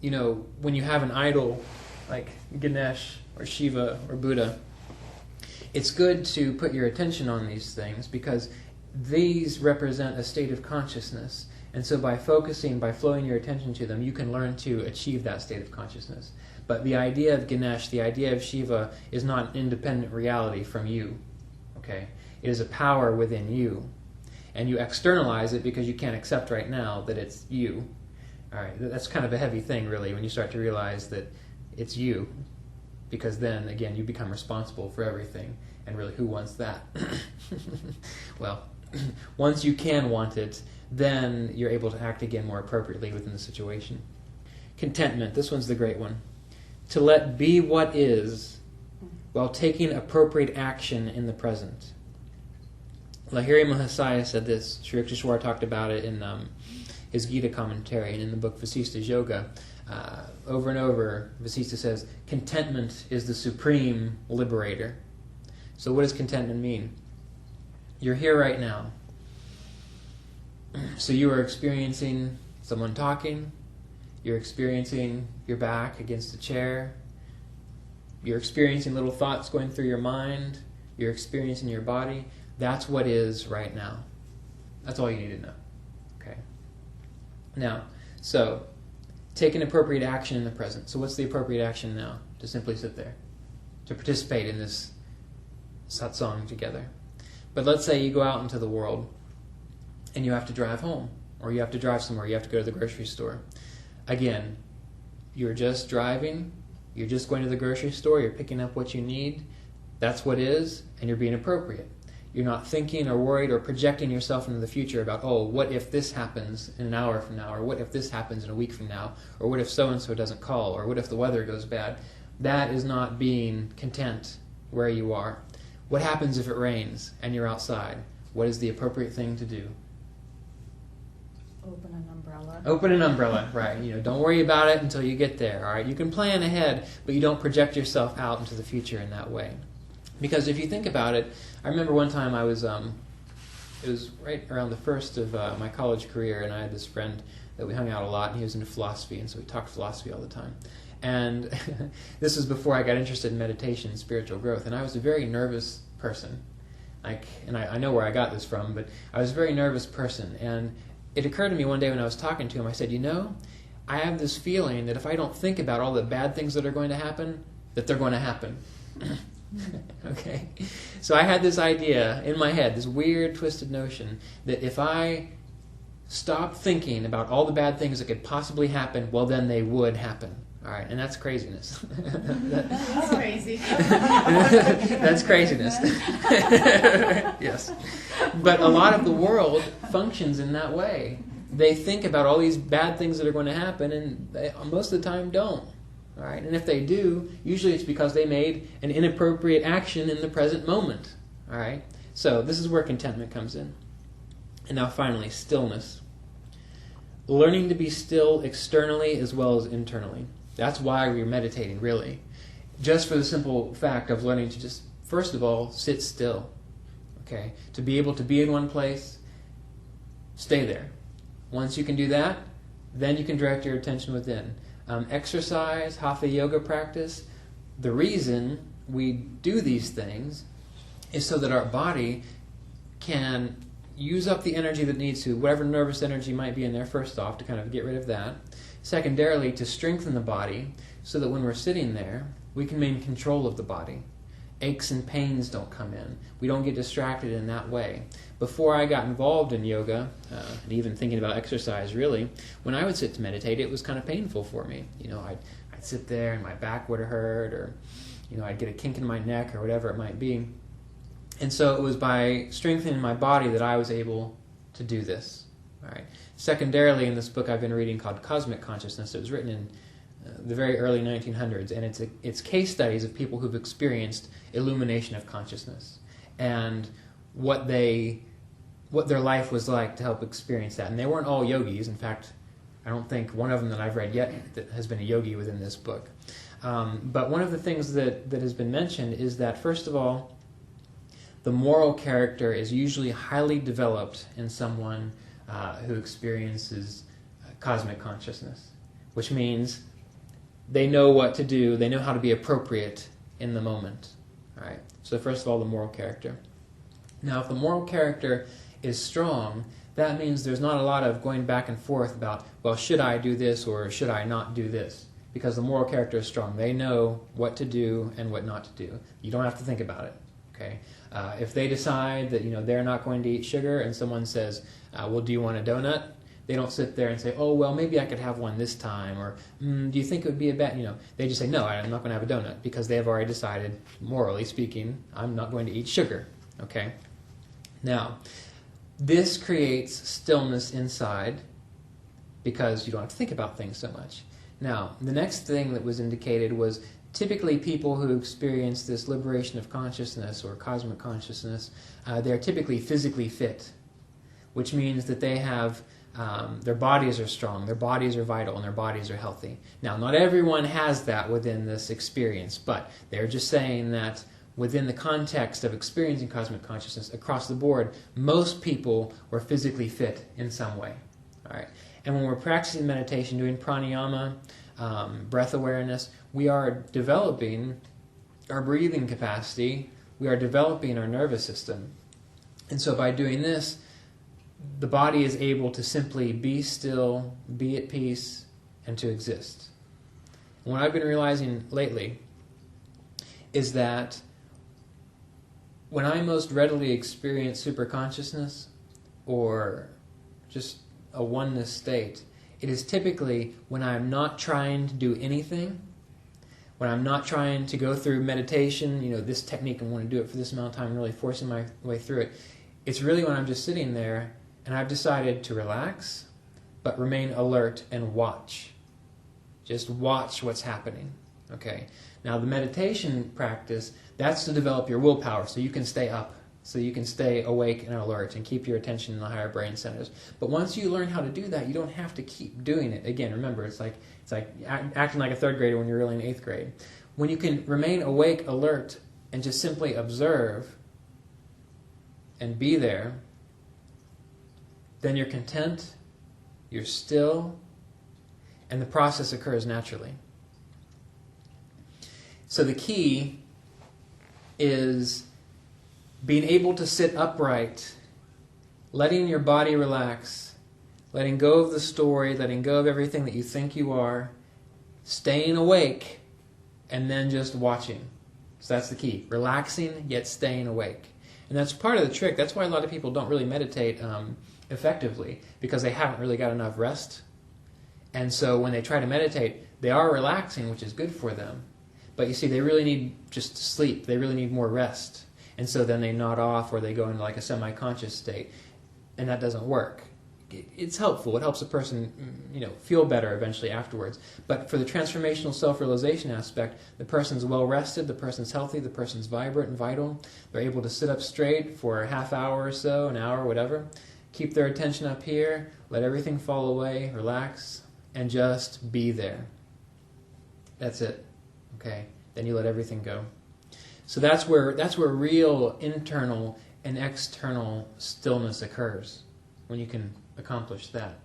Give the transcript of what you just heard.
when you have an idol like Ganesh or Shiva or Buddha, it's good to put your attention on these things because these represent a state of consciousness. And so by flowing your attention to them, you can learn to achieve that state of consciousness. But the idea of Ganesh, the idea of Shiva, is not an independent reality from you. Okay? It is a power within you. And you externalize it because you can't accept right now that it's you. All right? That's kind of a heavy thing, really, when you start to realize that it's you. Because then, again, you become responsible for everything. And really, who wants that? Well, once you can want it, then you're able to act again more appropriately within the situation. Contentment. This one's the great one. To let be what is while taking appropriate action in the present. Lahiri Mahasaya said this. Sri Yukteswar talked about it in his Gita commentary and in the book Vasishtha's Yoga. Over and over, Vasishtha says, contentment is the supreme liberator. So what does contentment mean? You're here right now. So you are experiencing someone talking. You're experiencing your back against a chair. You're experiencing little thoughts going through your mind. You're experiencing your body. That's what is right now. That's all you need to know. Okay. Now, so take an appropriate action in the present. So what's the appropriate action now? To simply sit there. To participate in this satsang together. But let's say you go out into the world and you have to drive home, or you have to drive somewhere, you have to go to the grocery store. Again, you're just driving, you're just going to the grocery store, you're picking up what you need, that's what is, and you're being appropriate. You're not thinking or worried or projecting yourself into the future about, oh, what if this happens in an hour from now, or what if this happens in a week from now, or what if so-and-so doesn't call, or what if the weather goes bad. That is not being content where you are. What happens if it rains and you're outside? What is the appropriate thing to do? Open an umbrella. Open an umbrella, right. Don't worry about it until you get there, all right? You can plan ahead, but you don't project yourself out into the future in that way. Because if you think about it, I remember one time it was right around the first of my college career, and I had this friend that we hung out a lot, and he was into philosophy, and so we talked philosophy all the time. And this was before I got interested in meditation and spiritual growth, and I was a very nervous person. And I know where I got this from, but I was a very nervous person, and it occurred to me one day when I was talking to him, I said, I have this feeling that if I don't think about all the bad things that are going to happen, that they're going to happen. Okay? So I had this idea in my head, this weird, twisted notion, that if I stopped thinking about all the bad things that could possibly happen, well, then they would happen. All right, and that's craziness. That's crazy. That's craziness. Yes. But a lot of the world functions in that way. They think about all these bad things that are going to happen, and they, most of the time, don't. All right, and if they do, usually it's because they made an inappropriate action in the present moment. All right. So this is where contentment comes in. And now finally, stillness. Learning to be still externally as well as internally. That's why we're meditating, really. Just for the simple fact of learning to just, first of all, sit still. Okay? To be able to be in one place, stay there. Once you can do that, then you can direct your attention within. Exercise, hatha yoga practice, the reason we do these things is so that our body can use up the energy that needs to, whatever nervous energy might be in there, first off, to kind of get rid of that. Secondarily, to strengthen the body so that when we're sitting there, we can maintain control of the body. Aches and pains don't come in. We don't get distracted in that way. Before I got involved in yoga, and even thinking about exercise, really, when I would sit to meditate, it was kind of painful for me. I'd sit there and my back would hurt, or I'd get a kink in my neck or whatever it might be. And so it was by strengthening my body that I was able to do this. All right. Secondarily, in this book I've been reading called Cosmic Consciousness, it was written in the very early 1900s, and it's case studies of people who've experienced illumination of consciousness and what their life was like to help experience that. And they weren't all yogis. In fact, I don't think one of them that I've read yet that has been a yogi within this book. But one of the things that has been mentioned is that, first of all, the moral character is usually highly developed in someone who experiences cosmic consciousness. which means they know what to do, they know how to be appropriate in the moment. All right. So first of all, the moral character. Now, if the moral character is strong, that means there's not a lot of going back and forth about, well, should I do this or should I not do this? Because the moral character is strong. They know what to do and what not to do. You don't have to think about it. Okay. If they decide that they're not going to eat sugar, and someone says, "Well, do you want a donut?" They don't sit there and say, "Oh, well, maybe I could have one this time," or "Do you think it would be a bad?" They just say, "No, I'm not going to have a donut," because they have already decided, morally speaking, I'm not going to eat sugar. Okay. Now, this creates stillness inside because you don't have to think about things so much. Now, the next thing that was indicated was typically people who experience this liberation of consciousness or cosmic consciousness, they're typically physically fit, which means that they have, their bodies are strong, their bodies are vital, and their bodies are healthy. Now, not everyone has that within this experience, but they're just saying that within the context of experiencing cosmic consciousness across the board, most people were physically fit in some way. All right. And when we're practicing meditation, doing pranayama, breath awareness, we are developing our breathing capacity, we are developing our nervous system. And so by doing this, the body is able to simply be still, be at peace, and to exist. And what I've been realizing lately is that when I most readily experience superconsciousness or just a oneness state, it is typically when I'm not trying to do anything, when I'm not trying to go through meditation, this technique, I want to do it for this amount of time, really forcing my way through it. It's really when I'm just sitting there and I've decided to relax, but remain alert and watch. Just watch what's happening. Okay. Now the meditation practice, that's to develop your willpower so you can stay up, so you can stay awake and alert and keep your attention in the higher brain centers. But once you learn how to do that, you don't have to keep doing it. Again, remember, it's like acting like a third grader when you're really in 8th grade. When you can remain awake, alert, and just simply observe and be there, then you're content, you're still, and the process occurs naturally. So the key is being able to sit upright, letting your body relax, letting go of the story, letting go of everything that you think you are, staying awake, and then just watching. So that's the key. Relaxing, yet staying awake. And that's part of the trick. That's why a lot of people don't really meditate effectively, because they haven't really got enough rest. And so when they try to meditate, they are relaxing, which is good for them. But you see, they really need just sleep. They really need more rest. And so then they nod off or they go into like a semi-conscious state. And that doesn't work. It's helpful. It helps a person, feel better eventually afterwards. But for the transformational self-realization aspect, the person's well-rested, the person's healthy, the person's vibrant and vital. They're able to sit up straight for a half hour or so, an hour, whatever. Keep their attention up here, let everything fall away, relax, and just be there. That's it. Okay? Then you let everything go. So that's where real internal and external stillness occurs, when you can accomplish that.